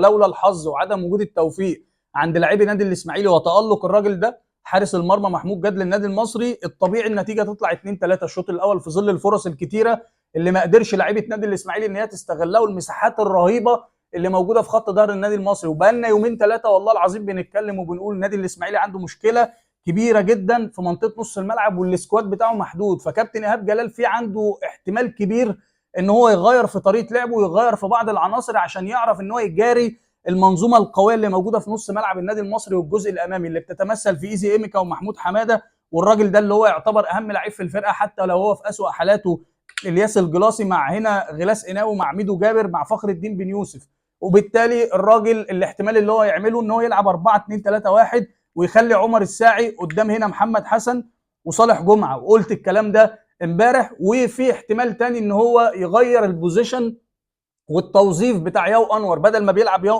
لولا الحظ وعدم وجود التوفيق عند لاعبي نادي الاسماعيلي وتالق الراجل ده حارس المرمى محمود جاد للنادي المصري، الطبيعي النتيجه تطلع 2-3 الشوط الاول في ظل الفرص الكتيره اللي ما قدرش لعيبه نادي الاسماعيلي ان هي تستغلها، والمساحات الرهيبه اللي موجوده في خط ظهر النادي المصري. وبقالنا يومين ثلاثه والله العظيم بنتكلم وبنقول النادي الاسماعيلي عنده مشكله كبيره جدا في منطقه نص الملعب والسكواد بتاعه محدود. فكابتن ايهاب جلال في عنده احتمال كبير ان هو يغير في طريقه لعبه ويغير في بعض العناصر عشان يعرف ان هو يجاري المنظومه القويه اللي موجوده في نص ملعب النادي المصري والجزء الامامي اللي بتتمثل في ايزي ايميكا ومحمود حماده، والراجل ده اللي هو يعتبر اهم لعيب في الفرقه حتى لو هو في اسوأ حالاته الياس الجلاصي، مع هنا غلاس قناوي، مع ميدو جابر، مع فخر الدين بن يوسف. وبالتالي الراجل الاحتمال اللي هو يعمله ان هو يلعب 4-2-3-1 ويخلي عمر الساعي قدام هنا محمد حسن وصالح جمعه، وقلت الكلام ده امبارح. وفي احتمال تاني ان هو يغير البوزيشن والتوظيف بتاع ياو انور، بدل ما بيلعب ياو